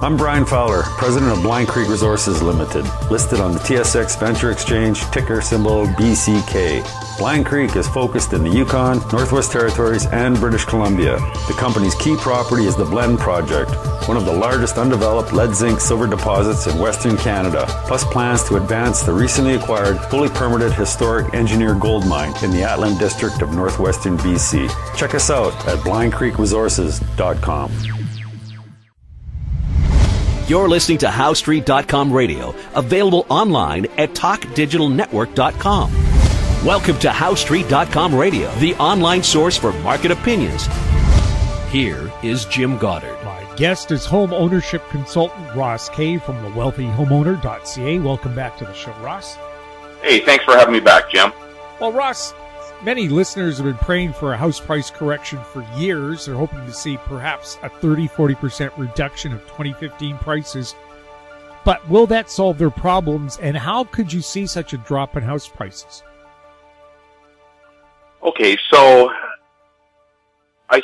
I'm Brian Fowler, president of Blind Creek Resources Limited, listed on the TSX Venture Exchange, ticker symbol BCK. Blind Creek is focused in the Yukon, Northwest Territories, and British Columbia. The company's key property is the Blend Project, one of the largest undeveloped lead-zinc-silver deposits in Western Canada, plus plans to advance the recently acquired, fully permitted historic Engineer Gold Mine in the Atlan District of Northwestern BC. Check us out at blindcreekresources.com. You're listening to HowStreet.com radio, available online at TalkDigitalNetwork.com. Welcome to HowStreet.com radio, the online source for market opinions. Here is Jim Goddard. My guest is home ownership consultant Ross Kay from thewealthyhomeowner.ca. Welcome back to the show, Ross. Hey, thanks for having me back, Jim. Well, Ross, many listeners have been praying for a house price correction for years. They're hoping to see perhaps a 30-40% reduction of 2015 prices. But will that solve their problems, and how could you see such a drop in house prices? Okay, so I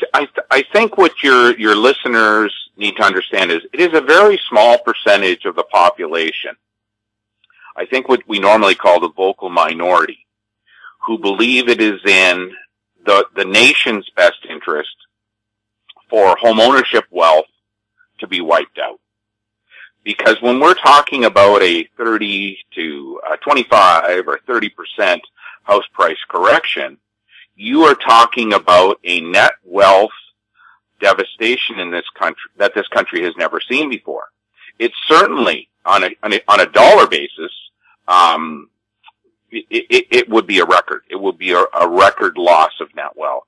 think what your listeners need to understand is it is a very small percentage of the population. I think what we normally call the vocal minority, who believe it is in the nation's best interest for home ownership wealth to be wiped out. Because when we're talking about a 30 to 25 or 30% house price correction, you are talking about a net wealth devastation in this country that this country has never seen before. It's certainly on a dollar basis, it would be a record. It would be a record loss of net wealth.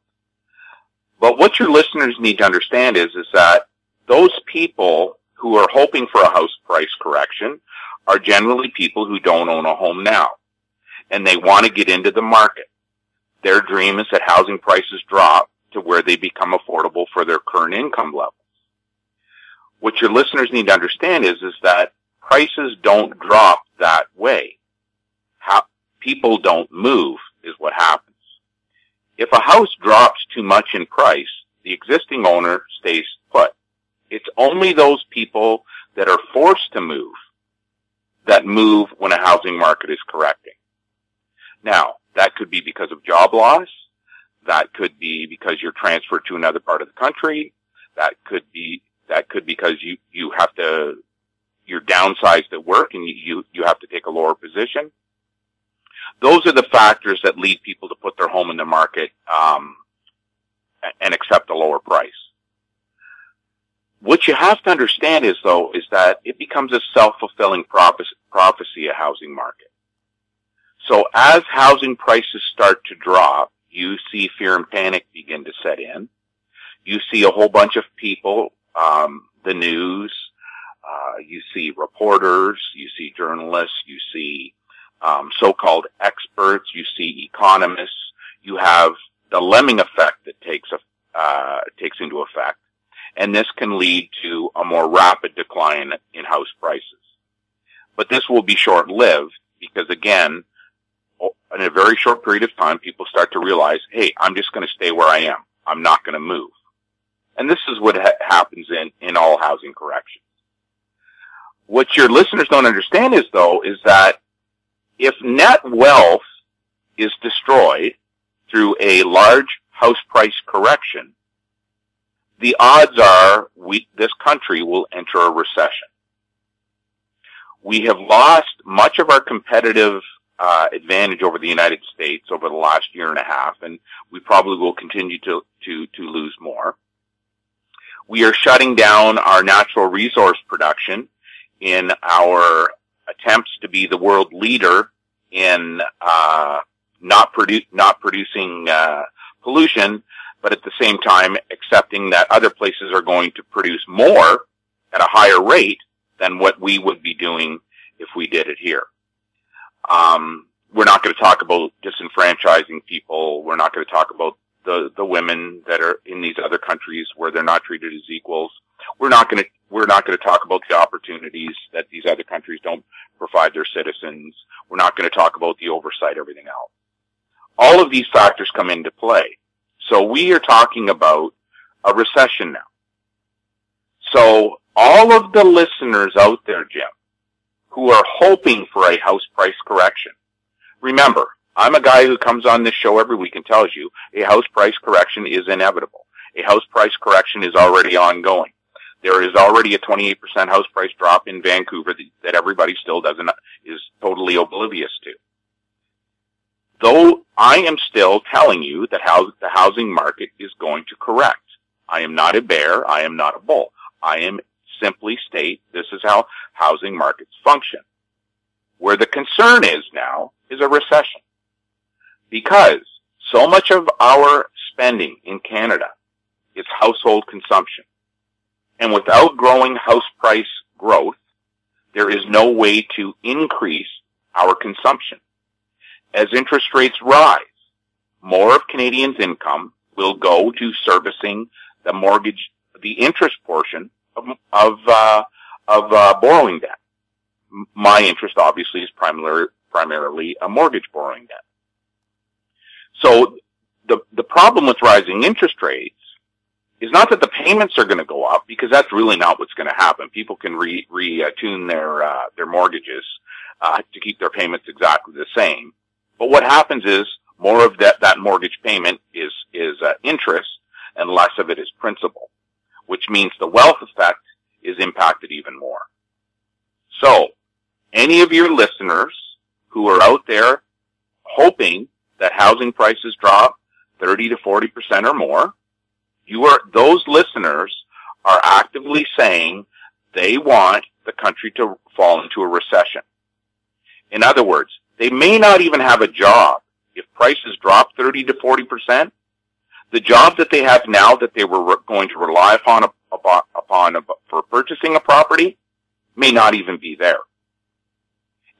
But what your listeners need to understand is that those people who are hoping for a house price correction are generally people who don't own a home now, and they want to get into the market. Their dream is that housing prices drop to where they become affordable for their current income levels. What your listeners need to understand is that prices don't drop that way. People don't move is what happens. If a house drops too much in price, the existing owner stays put. It's only those people that are forced to move that move when a housing market is correcting. Now, that could be because of job loss. That could be because you're transferred to another part of the country. That could be because you're downsized at work and you have to take a lower position. Those are the factors that lead people to put their home in the market and accept a lower price. What you have to understand is that it becomes a self-fulfilling prophecy, a housing market. So as housing prices start to drop, you see fear and panic begin to set in. You see a whole bunch of people, the news, you see reporters, you see journalists, you see so-called experts, you see economists, you have the lemming effect that takes into effect, and this can lead to a more rapid decline in house prices. But this will be short-lived because, again, in a very short period of time, people start to realize, hey, I'm just going to stay where I am. I'm not going to move. And this is what happens in all housing corrections. What your listeners don't understand is that if net wealth is destroyed through a large house price correction, the odds are this country will enter a recession. We have lost much of our competitive advantage over the United States over the last year and a half, and we probably will continue to lose more. We are shutting down our natural resource production in our attempts to be the world leader in not producing pollution, but at the same time accepting that other places are going to produce more at a higher rate than what we would be doing if we did it here. We're not going to talk about disenfranchising people. We're not going to talk about the women that are in these other countries where they're not treated as equals. We're not going to talk about the opportunities that these other countries don't provide their citizens. We're not going to talk about the oversight, everything else. All of these factors come into play. So we are talking about a recession now. So all of the listeners out there, Jim, who are hoping for a house price correction, remember, I'm a guy who comes on this show every week and tells you a house price correction is inevitable. A house price correction is already ongoing. There is already a 28% house price drop in Vancouver that everybody still is totally oblivious to. Though I am still telling you that the housing market is going to correct. I am not a bear. I am not a bull. I am simply state this is how housing markets function. Where the concern is now is a recession. Because so much of our spending in Canada is household consumption. And without growing house price growth, there is no way to increase our consumption. As interest rates rise, more of Canadians' income will go to servicing the mortgage, the interest portion of borrowing debt. My interest obviously is primarily a mortgage borrowing debt. So the problem with rising interest rates is not that the payments are going to go up, because that's really not what's going to happen. People can retune their mortgages to keep their payments exactly the same. But what happens is more of that mortgage payment is interest and less of it is principal, which means the wealth effect is impacted even more. So, any of your listeners who are out there hoping that housing prices drop 30 to 40% or more, those listeners are actively saying they want the country to fall into a recession. In other words, they may not even have a job. If prices drop 30 to 40%, the job that they have now that they were going to rely upon for purchasing a property may not even be there.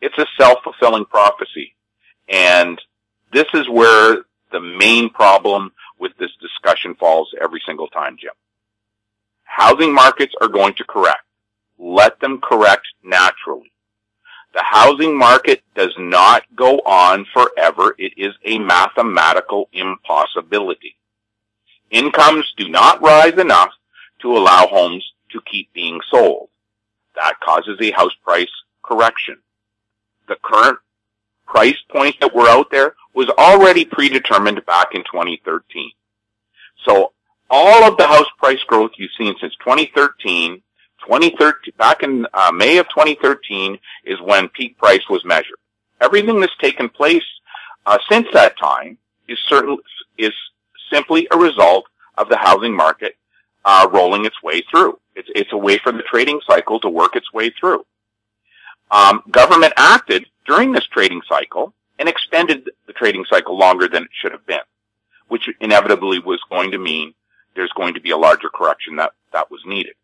It's a self-fulfilling prophecy. And this is where the main problem with this discussion falls every single time, Jim. Housing markets are going to correct. Let them correct naturally. The housing market does not go on forever. It is a mathematical impossibility. Incomes do not rise enough to allow homes to keep being sold. That causes a house price correction. The current price point that we're out there was already predetermined back in 2013. So all of the house price growth you've seen since 2013, back in May of 2013 is when peak price was measured. Everything that's taken place since that time is simply a result of the housing market rolling its way through. It's a way for the trading cycle to work its way through. Government acted during this trading cycle and extended the trading cycle longer than it should have been, which inevitably was going to mean there's going to be a larger correction that was needed.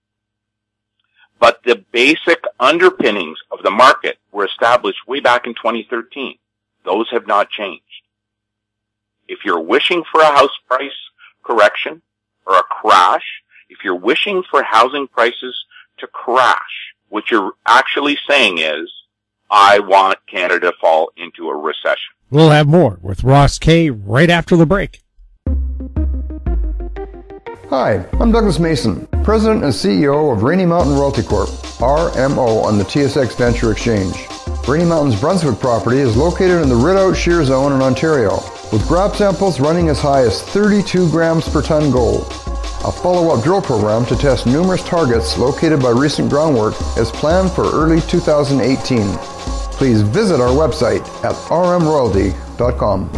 But the basic underpinnings of the market were established way back in 2013. Those have not changed. If you're wishing for a house price correction or a crash, if you're wishing for housing prices to crash, what you're actually saying is, I want Canada to fall into a recession. We'll have more with Ross Kay right after the break. Hi, I'm Douglas Mason, President and CEO of Rainy Mountain Royalty Corp., RMO, on the TSX Venture Exchange. Rainy Mountain's Brunswick property is located in the Rideout Shear Zone in Ontario, with grab samples running as high as 32 grams per ton gold. A follow-up drill program to test numerous targets located by recent groundwork is planned for early 2018. Please visit our website at rmroyalty.com.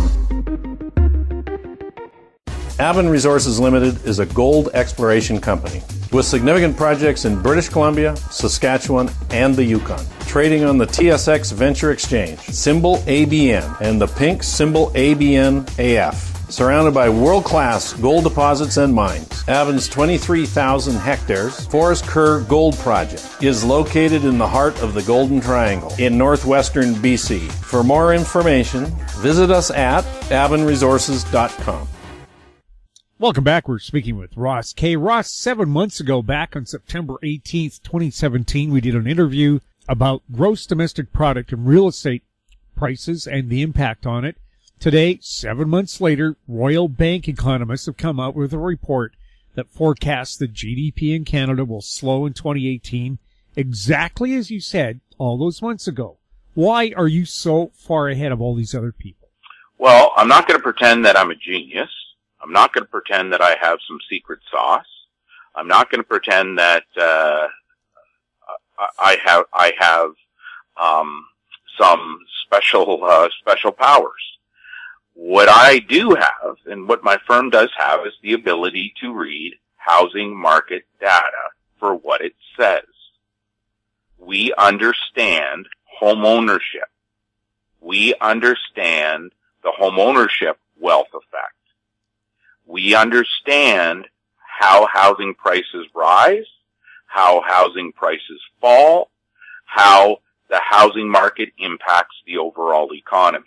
Avon Resources Limited is a gold exploration company with significant projects in British Columbia, Saskatchewan, and the Yukon. Trading on the TSX Venture Exchange, symbol ABN, and the pink symbol ABN-AF. Surrounded by world-class gold deposits and mines, Avon's 23,000 hectares Forest Kerr Gold Project is located in the heart of the Golden Triangle in northwestern BC. For more information, visit us at avonresources.com. Welcome back. We're speaking with Ross Kay. Ross, 7 months ago, back on September 18th, 2017, we did an interview about gross domestic product and real estate prices and the impact on it. Today, 7 months later, Royal Bank economists have come out with a report that forecasts that GDP in Canada will slow in 2018, exactly as you said all those months ago. Why are you so far ahead of all these other people? Well, I'm not going to pretend that I'm a genius. I'm not going to pretend that I have some secret sauce. I'm not going to pretend that I have some special powers. What I do have, and what my firm does have, is the ability to read housing market data for what it says. We understand home ownership. We understand the home ownership wealth effect. We understand how housing prices rise, how housing prices fall, how the housing market impacts the overall economy.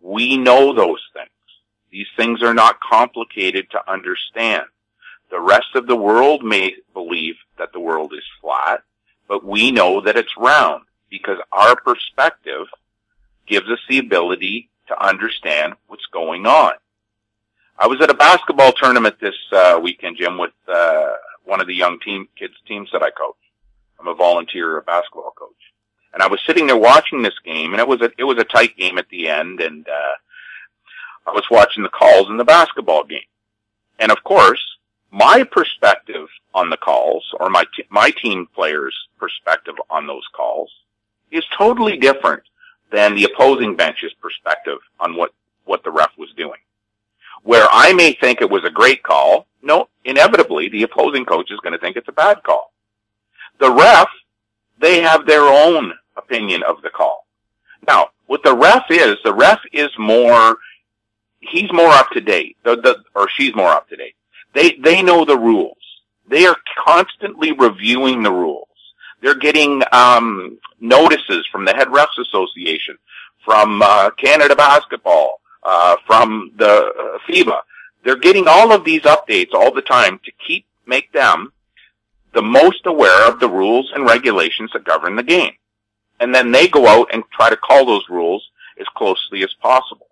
We know those things. These things are not complicated to understand. The rest of the world may believe that the world is flat, but we know that it's round because our perspective gives us the ability to understand what's going on. I was at a basketball tournament this weekend, Jim, with one of the young kids teams that I coach. I'm a volunteer basketball coach. And I was sitting there watching this game, and it was a tight game at the end, and I was watching the calls in the basketball game. And of course, my perspective on the calls, or my team players' perspective on those calls, is totally different than the opposing bench's perspective on what the ref was doing. Where I may think it was a great call, no, inevitably the opposing coach is going to think it's a bad call. The ref, they have their own opinion of the call. Now, what the ref is more, he's more up to date, or she's more up to date. They know the rules. They are constantly reviewing the rules. They're getting notices from the Head Refs Association, from Canada Basketball, from the FIBA. They're getting all of these updates all the time to make them the most aware of the rules and regulations that govern the game. And then they go out and try to call those rules as closely as possible.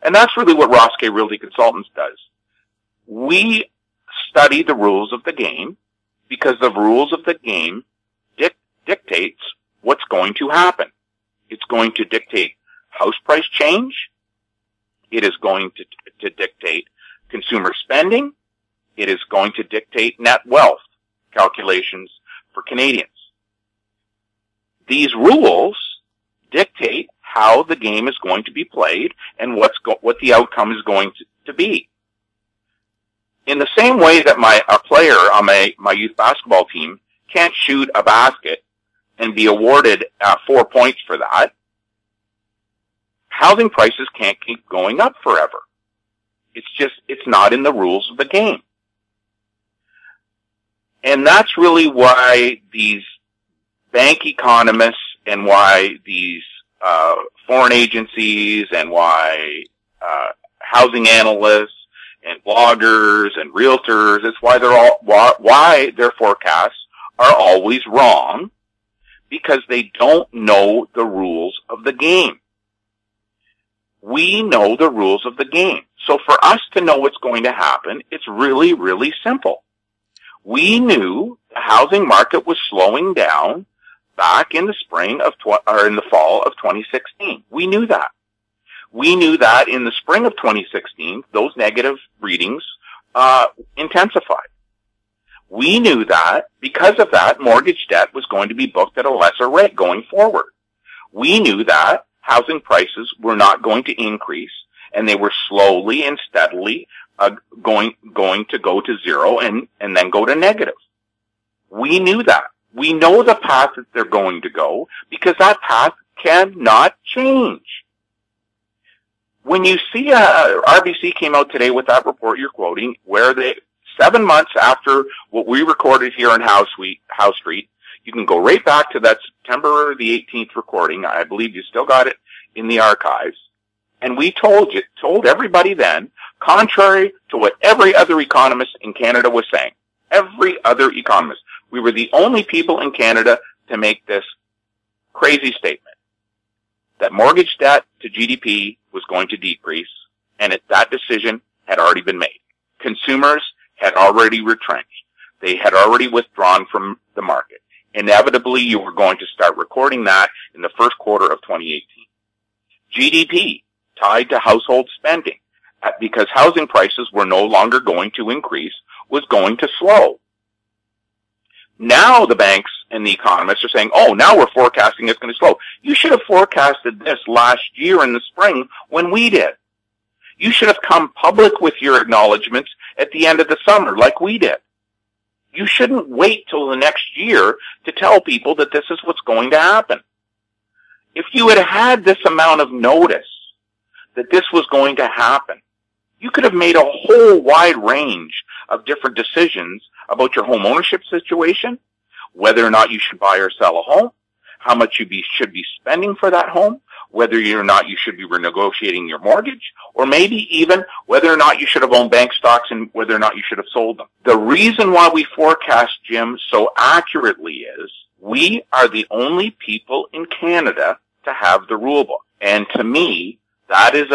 And that's really what Ross K. Realty Consultants does. We study the rules of the game because the rules of the game dictates what's going to happen. It's going to dictate house price change. It is going to dictate consumer spending. It is going to dictate net wealth calculations for Canadians. These rules dictate how the game is going to be played and what the outcome is going to be. In the same way that a player on my youth basketball team can't shoot a basket and be awarded 4 points for that, housing prices can't keep going up forever. It's not in the rules of the game. And that's really why these bank economists and why these foreign agencies and why housing analysts and bloggers and realtors, it's why their forecasts are always wrong, because they don't know the rules of the game. We know the rules of the game. So for us to know what's going to happen, it's really, really simple. We knew the housing market was slowing down back in the in the fall of 2016. We knew that. We knew that in the spring of 2016, those negative readings intensified. We knew that because of that, mortgage debt was going to be booked at a lesser rate going forward. We knew that housing prices were not going to increase, and they were slowly and steadily going to go to zero and then go to negative. We knew that. We know the path that they're going to go because that path cannot change. When you see RBC came out today with that report you're quoting, where 7 months after what we recorded here on House Street, you can go right back to that September the 18th recording. I believe you still got it in the archives. And we told everybody then, contrary to what every other economist in Canada was saying, every other economist, we were the only people in Canada to make this crazy statement that mortgage debt to GDP was going to decrease, and that decision had already been made. Consumers had already retrenched. They had already withdrawn from the market. Inevitably, you were going to start recording that in the first quarter of 2018. GDP tied to household spending, because housing prices were no longer going to increase, was going to slow. Now the banks and the economists are saying, oh, now we're forecasting it's going to slow. You should have forecasted this last year in the spring when we did. You should have come public with your acknowledgments at the end of the summer like we did. You shouldn't wait till the next year to tell people that this is what's going to happen. If you had had this amount of notice that this was going to happen, you could have made a whole wide range of different decisions about your home ownership situation, whether or not you should buy or sell a home, how much you should be spending for that home, whether or not you should be renegotiating your mortgage, or maybe even whether or not you should have owned bank stocks and whether or not you should have sold them. The reason why we forecast, Jim, so accurately is we are the only people in Canada to have the rule book. And to me, that is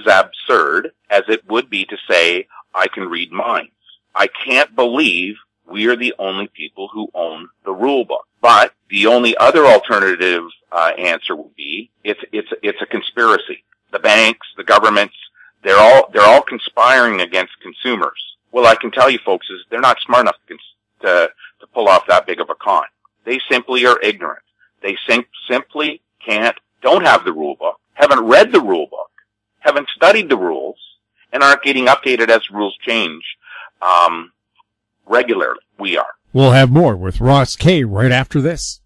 absurd as it would be to say, I can read minds. I can't believe we are the only people who own the rule book. But the only other alternative answer would be it's a conspiracy. The banks, the governments, they're all conspiring against consumers. Well, I can tell you, folks, is they're not smart enough to pull off that big of a con. They simply are ignorant. They simply don't have the rule book, haven't read the rule book, haven't studied the rules, and aren't getting updated as rules change regularly. We are. We'll have more with Ross Kay right after this.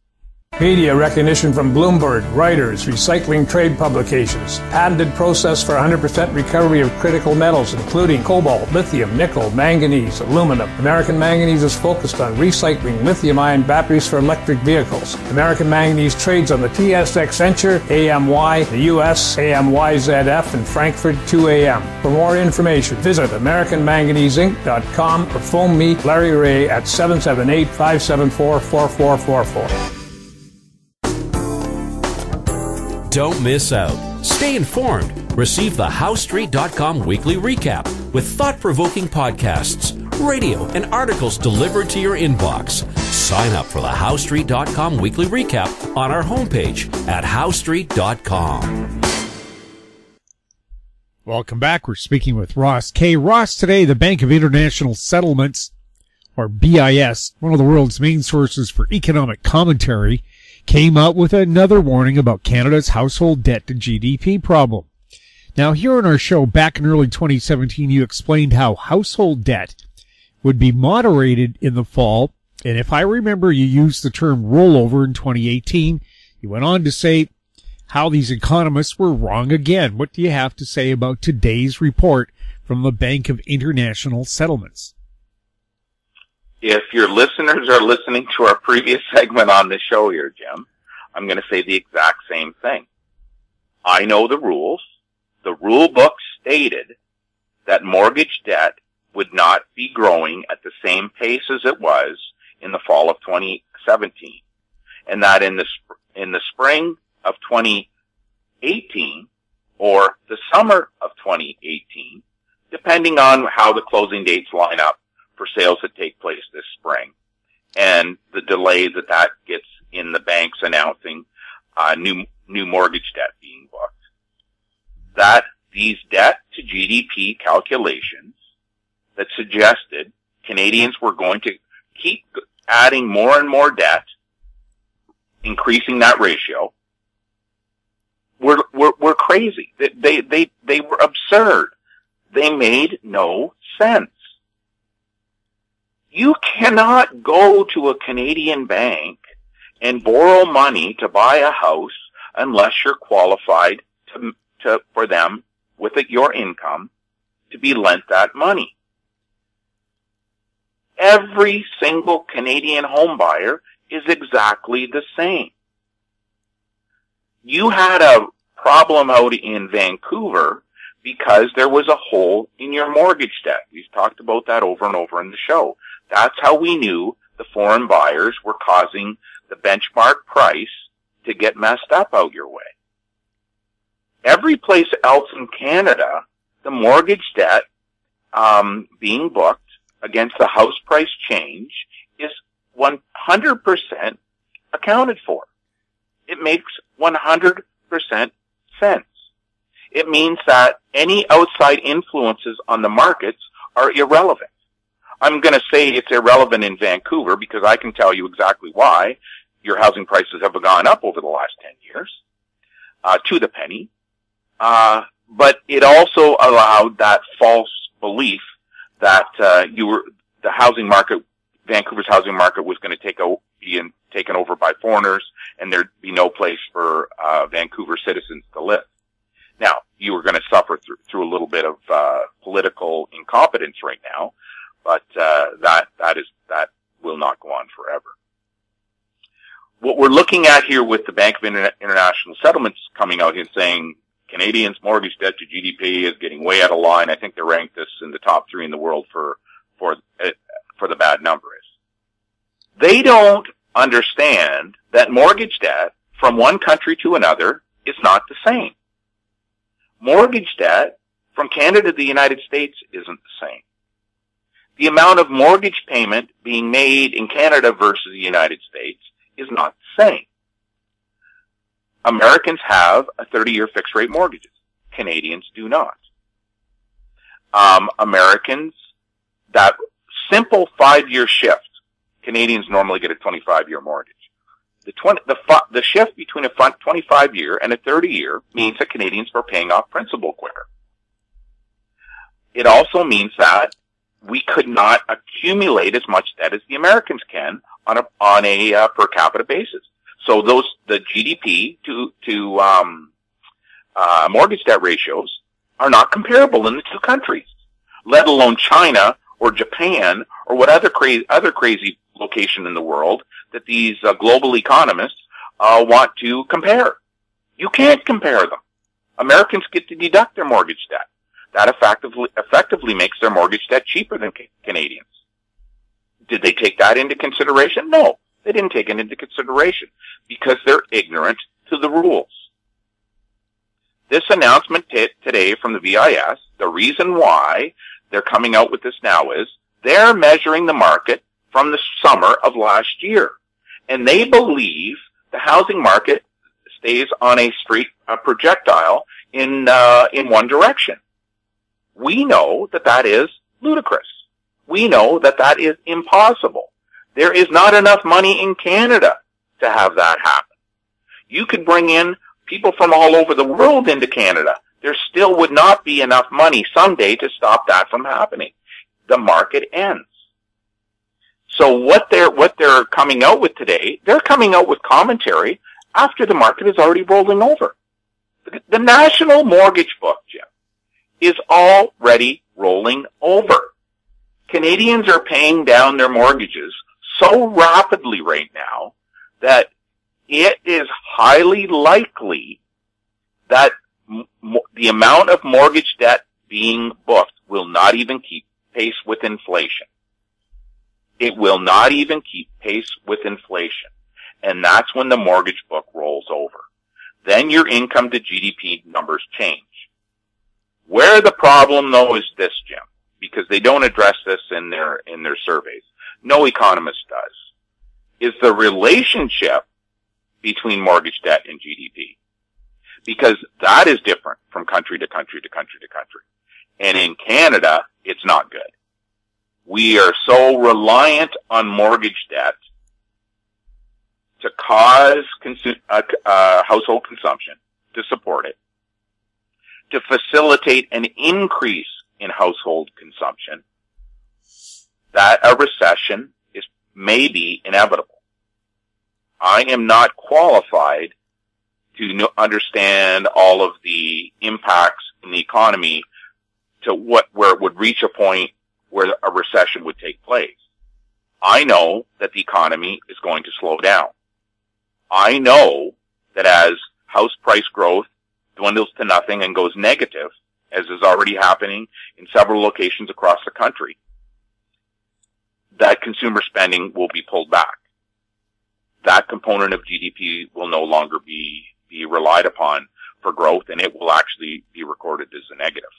Media recognition from Bloomberg, Reuters, recycling trade publications, patented process for 100% recovery of critical metals, including cobalt, lithium, nickel, manganese, aluminum. American Manganese is focused on recycling lithium-ion batteries for electric vehicles. American Manganese trades on the TSX Venture, AMY, the US, AMYZF, and Frankfurt 2AM. For more information, visit AmericanManganeseInc.com or phone me, Larry Ray, at 778-574-4444. Don't miss out. Stay informed. Receive the HowStreet.com weekly recap with thought-provoking podcasts, radio, and articles delivered to your inbox. Sign up for the HowStreet.com weekly recap on our homepage at HowStreet.com. Welcome back. We're speaking with Ross Kay. Ross, today, the Bank of International Settlements, or BIS, one of the world's main sources for economic commentary, came out with another warning about Canada's household debt to GDP problem. Now, here on our show back in early 2017, you explained how household debt would be moderated in the fall. And if I remember, you used the term rollover in 2018. You went on to say how these economists were wrong again. What do you have to say about today's report from the Bank of International Settlements? If your listeners are listening to our previous segment on the show here, Jim, I'm going to say the exact same thing. I know the rules. The rule book stated that mortgage debt would not be growing at the same pace as it was in the fall of 2017, and that in the spring of 2018 or the summer of 2018, depending on how the closing dates line up for sales that take place this spring, and the delay that gets in the banks announcing new mortgage debt being booked, that these debt to GDP calculations that suggested Canadians were going to keep adding more and more debt, increasing that ratio, were crazy. They were absurd. They made no sense. You cannot go to a Canadian bank and borrow money to buy a house unless you're qualified for them with your income to be lent that money. Every single Canadian home buyer is exactly the same. You had a problem out in Vancouver because there was a hole in your mortgage debt. We've talked about that over and over in the show. That's how we knew the foreign buyers were causing the benchmark price to get messed up out your way. Every place else in Canada, the mortgage debt being booked against the house price change is 100% accounted for. It makes 100% sense. It means that any outside influences on the markets are irrelevant. I'm going to say it's irrelevant in Vancouver because I can tell you exactly why your housing prices have gone up over the last 10 years, to the penny. But it also allowed that false belief that the housing market, Vancouver's housing market, was going to be taken over by foreigners, and there'd be no place for Vancouver citizens to live. Now, you were going to suffer through a little bit of political incompetence right now, but that will not go on forever. What we're looking at here with the Bank of International Settlements coming out and saying Canadians' mortgage debt to GDP is getting way out of line. I think they ranked us in the top 3 in the world for the bad number is. They don't understand that mortgage debt from one country to another is not the same. Mortgage debt from Canada to the United States isn't the same. The amount of mortgage payment being made in Canada versus the United States is not the same. Americans have a 30-year fixed rate mortgages. Canadians do not. Americans, that simple 5-year shift, Canadians normally get a 25-year mortgage. The shift between a 25-year and a 30-year means that Canadians are paying off principal quicker. It also means that we could not accumulate as much debt as the Americans can on a per capita basis. So the GDP to mortgage debt ratios are not comparable in the two countries, let alone China or Japan or what other crazy location in the world that these global economists want to compare. You can't compare them. Americans get to deduct their mortgage debt. That effectively makes their mortgage debt cheaper than Canadians. Did they take that into consideration? No, they didn't take it into consideration because they're ignorant to the rules. This announcement today from the VIS, the reason why they're coming out with this now is they're measuring the market from the summer of last year. And they believe the housing market stays on a projectile in one direction. We know that is ludicrous. We know that is impossible. There is not enough money in Canada to have that happen. You could bring in people from all over the world into Canada. There still would not be enough money someday to stop that from happening. The market ends. So what they're coming out with today, they're coming out with commentary after the market is already rolling over. The national mortgage book, Jim, is already rolling over. Canadians are paying down their mortgages so rapidly right now that it is highly likely that the amount of mortgage debt being booked will not even keep pace with inflation. It will not even keep pace with inflation. And that's when the mortgage book rolls over. Then your income to GDP numbers change. Where the problem, though, is this, Jim, because they don't address this in their surveys. No economist does. Is the relationship between mortgage debt and GDP. Because that is different from country to country to country to country. And in Canada, it's not good. We are so reliant on mortgage debt to cause household consumption, to support it, to facilitate an increase in household consumption, that a recession may be inevitable. I am not qualified to understand all of the impacts in the economy to where it would reach a point where a recession would take place. I know that the economy is going to slow down. I know that as house price growth dwindles to nothing and goes negative, as is already happening in several locations across the country, that consumer spending will be pulled back. That component of GDP will no longer be relied upon for growth, and it will actually be recorded as a negative.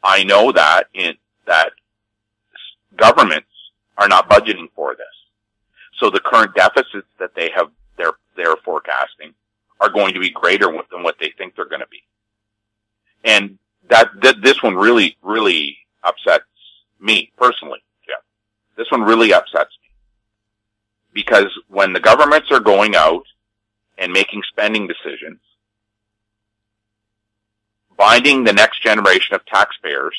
I know that governments are not budgeting for this. So the current deficits that they're forecasting are going to be greater than what they think they're going to be. And this one really, really upsets me personally, Jeff. This one really upsets me. Because when the governments are going out and making spending decisions, binding the next generation of taxpayers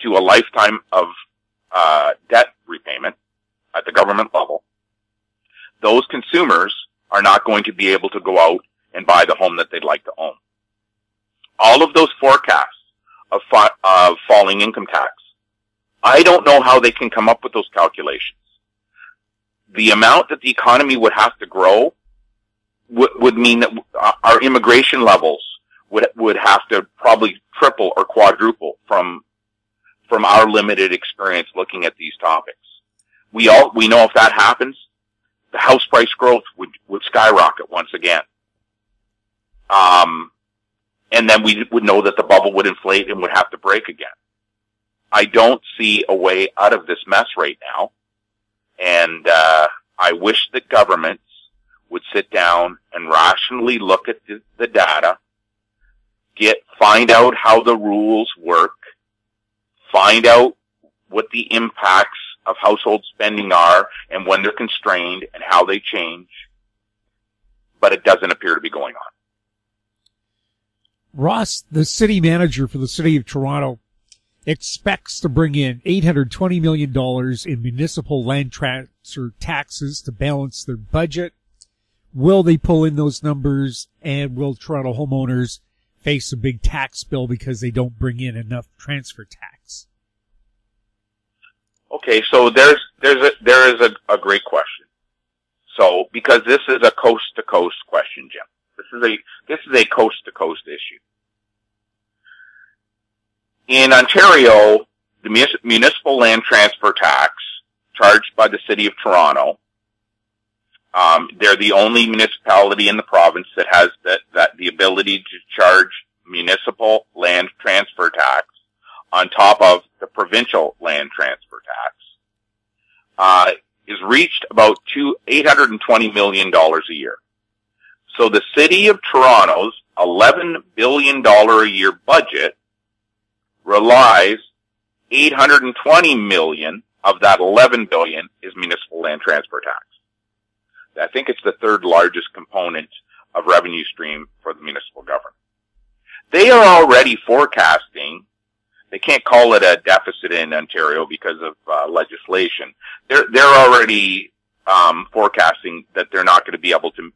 to a lifetime of debt repayment at the government level, those consumers are not going to be able to go out and buy the home that they'd like to own. All of those forecasts of falling income tax, I don't know how they can come up with those calculations. The amount that the economy would have to grow would mean that our immigration levels would have to probably triple or quadruple from our limited experience looking at these topics. We know if that happens, the house price growth would skyrocket once again. And then we would know that the bubble would inflate and would have to break again. I don't see a way out of this mess right now. And I wish that governments would sit down and rationally look at the data, find out how the rules work, find out what the impacts of household spending are and when they're constrained and how they change. But it doesn't appear to be going on. Ross, the city manager for the city of Toronto, expects to bring in $820 million in municipal land transfer taxes to balance their budget. Will they pull in those numbers, and will Toronto homeowners face a big tax bill because they don't bring in enough transfer tax? Okay, so there is a great question. So because this is a coast to coast question, Jim. This is a coast to coast issue. In Ontario, the municipal land transfer tax charged by the city of Toronto, they're the only municipality in the province that has the ability to charge municipal land transfer tax on top of the provincial land transfer tax, is reached about $820 million a year. So the city of Toronto's $11 billion a year budget relies $820 million of that $11 billion is municipal land transfer tax. I think it's the third largest component of revenue stream for the municipal government. They are already forecasting. They can't call it a deficit in Ontario because of legislation. They're already forecasting that they're not going to be able to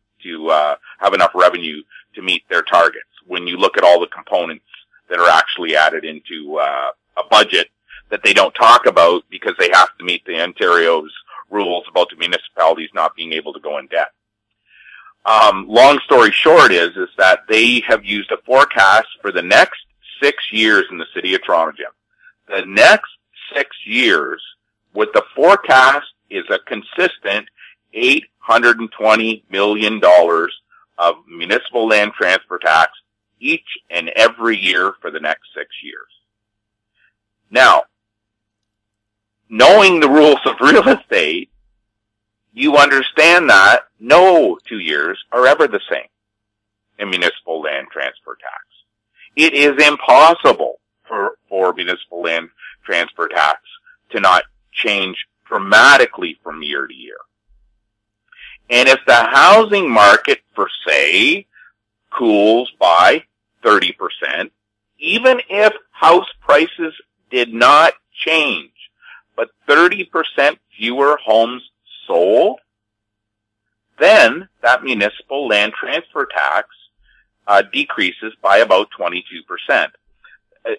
have enough revenue to meet their targets. When you look at all the components that are actually added into a budget that they don't talk about because they have to meet the Ontario's rules about the municipalities not being able to go in debt. Long story short is that they have used a forecast for the next 6 years in the city of Toronto, Jim. The next 6 years with the forecast is a consistent $820 million of municipal land transfer tax each and every year for the next 6 years. Now, knowing the rules of real estate, you understand that no 2 years are ever the same in municipal land transfer tax. It is impossible for municipal land transfer tax to not change dramatically from year to year. And if the housing market, per se, cools by 30%, even if house prices did not change, but 30% fewer homes sold, then that municipal land transfer tax decreases by about 22%.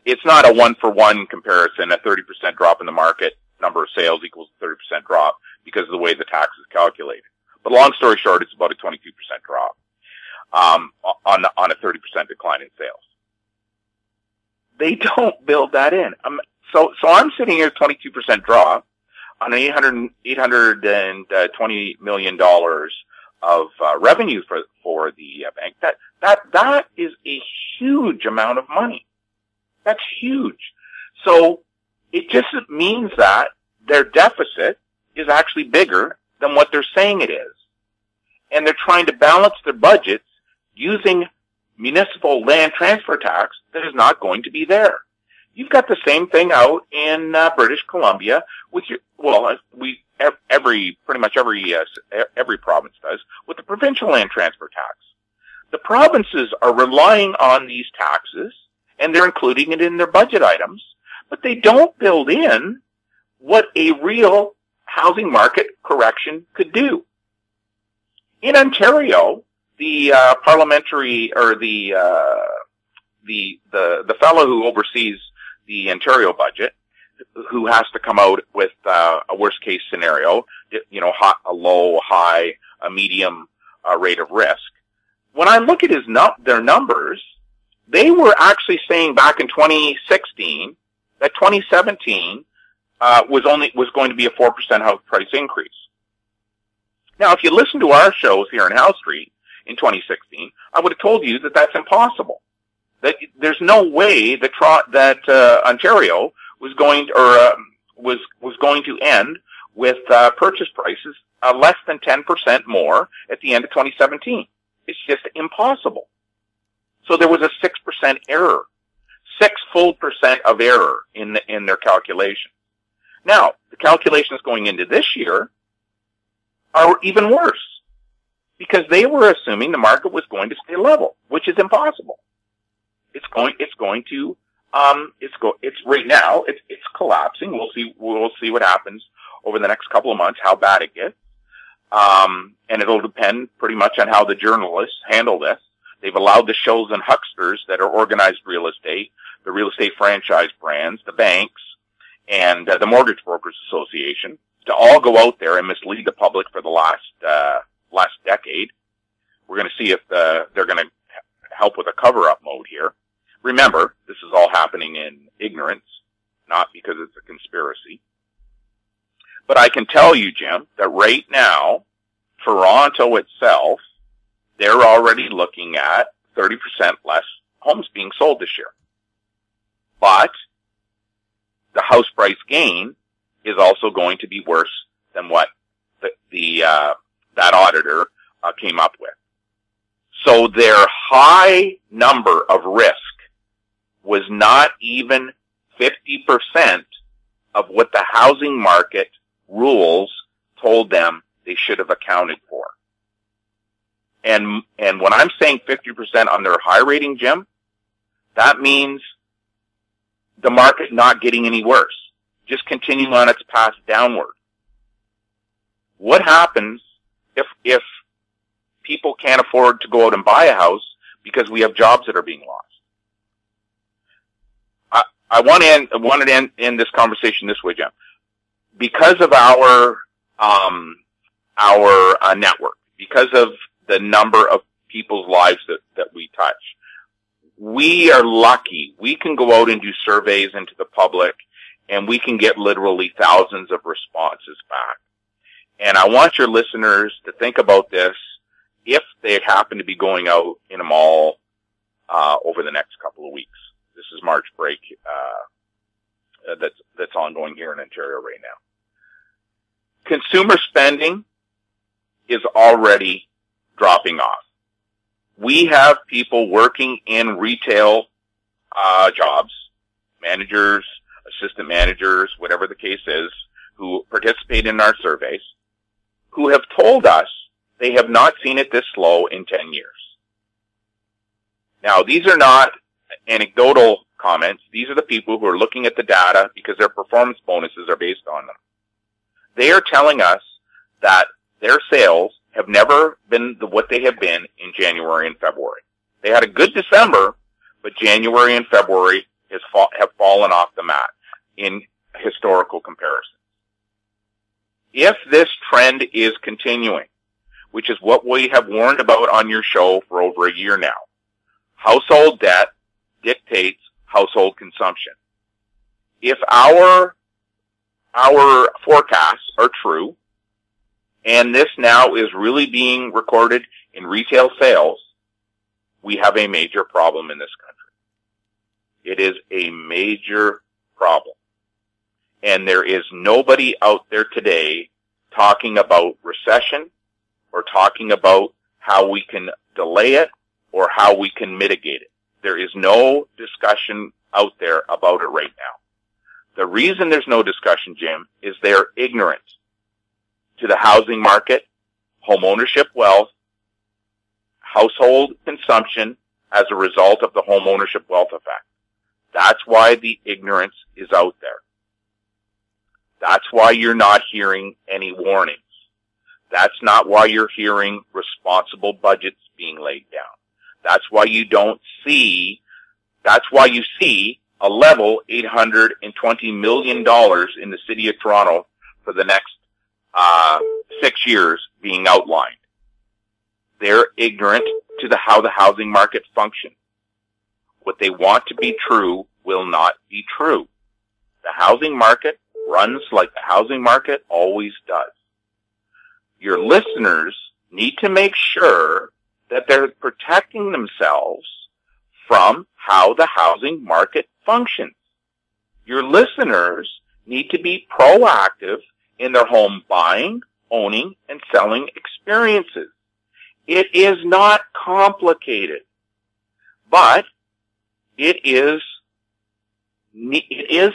It's not a one-for-one comparison. A 30% drop in the market, number of sales equals a 30% drop because of the way the tax is calculated. But long story short, it's about a 22% drop on a 30% decline in sales. They don't build that in. So I'm sitting here, 22% drop on $820 million of revenue for the bank. That is a huge amount of money. That's huge. So It just means that their deficit is actually bigger than what they're saying it is. And they're trying to balance their budgets using municipal land transfer tax that is not going to be there. You've got the same thing out in British Columbia with pretty much every province does with the provincial land transfer tax. The provinces are relying on these taxes and they're including it in their budget items, but they don't build in what a real housing market correction could do. In Ontario, the parliamentary or the fellow who oversees the Ontario budget, who has to come out with a worst case scenario, a low, high, a medium rate of risk. When I look at their numbers, they were actually saying back in 2016 that 2017 was going to be a 4% house price increase. Now, if you listen to our shows here in Howe Street in 2016, I would have told you that that's impossible. That there's no way that Ontario was going to end with purchase prices less than 10% more at the end of 2017. It's just impossible. So there was a 6% error, 6 full percent of error in their calculation. Now, the calculations going into this year are even worse because they were assuming the market was going to stay level, which is impossible. It's right now, it's collapsing. We'll see what happens over the next couple of months, how bad it gets. And it'll depend pretty much on how the journalists handle this. They've allowed the shows and hucksters that are organized real estate, the real estate franchise brands, the banks, and the Mortgage Brokers Association to all go out there and mislead the public for the last decade. We're going to see if they're going to help with a cover-up mode here. Remember, this is all happening in ignorance, not because it's a conspiracy. But I can tell you, Jim, that right now, Toronto itself, they're already looking at 30% less homes being sold this year. But the house price gain is also going to be worse than what that auditor came up with. So their high number of risk was not even 50% of what the housing market rules told them they should have accounted for. And when I'm saying 50% on their high rating, Jim, that means the market not getting any worse, just continuing on its path downward. What happens if people can't afford to go out and buy a house because we have jobs that are being lost? I want to end this conversation this way, Jim. Because of our network, because of the number of people's lives that we touch, we are lucky. We can go out and do surveys into the public, and we can get literally thousands of responses back. And I want your listeners to think about this if they happen to be going out in a mall over the next couple of weeks. This is March break that's ongoing here in Ontario right now. Consumer spending is already dropping off. We have people working in retail jobs, managers, assistant managers, whatever the case is, who participate in our surveys, who have told us they have not seen it this slow in 10 years. Now, these are not anecdotal comments. These are the people who are looking at the data because their performance bonuses are based on them. They are telling us that their sales have never been what they have been in January and February. They had a good December, but January and February have fallen off the mat in historical comparison. If this trend is continuing, which is what we have warned about on your show for over a year now, household debt dictates household consumption. If our forecasts are true, and this now is really being recorded in retail sales, we have a major problem in this country. It is a major problem. And there is nobody out there today talking about recession or talking about how we can delay it or how we can mitigate it. There is no discussion out there about it right now. The reason there's no discussion, Jim, is they're ignorant to the housing market, home ownership wealth, household consumption as a result of the home ownership wealth effect. That's why the ignorance is out there. That's why you're not hearing any warnings. That's not why you're hearing responsible budgets being laid down. That's why you see a level $820 million in the city of Toronto for the next 6 years being outlined. They're ignorant to how the housing market functions. What they want to be true will not be true. The housing market runs like the housing market always does. Your listeners need to make sure that they're protecting themselves from how the housing market functions. Your listeners need to be proactive in their home buying, owning, and selling experiences. It is not complicated, but it is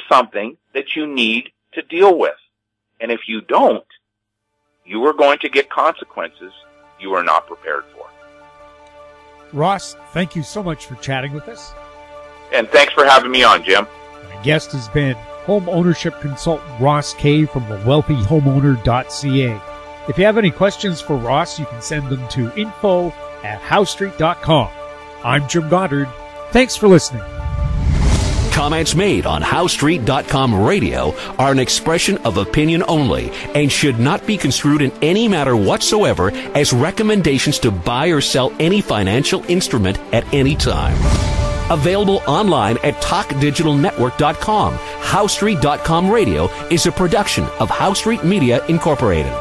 something that you need to deal with. And if you don't, you are going to get consequences you are not prepared for. Ross, thank you so much for chatting with us. And thanks for having me on, Jim. My guest has been home ownership consultant Ross Kay from thewealthyhomeowner.ca. If you have any questions for Ross, you can send them to info@housestreet.com. I'm Jim Goddard. Thanks for listening. Comments made on HowStreet.com radio are an expression of opinion only and should not be construed in any matter whatsoever as recommendations to buy or sell any financial instrument at any time. Available online at TalkDigitalNetwork.com. HowStreet.com radio is a production of HowStreet Media Incorporated.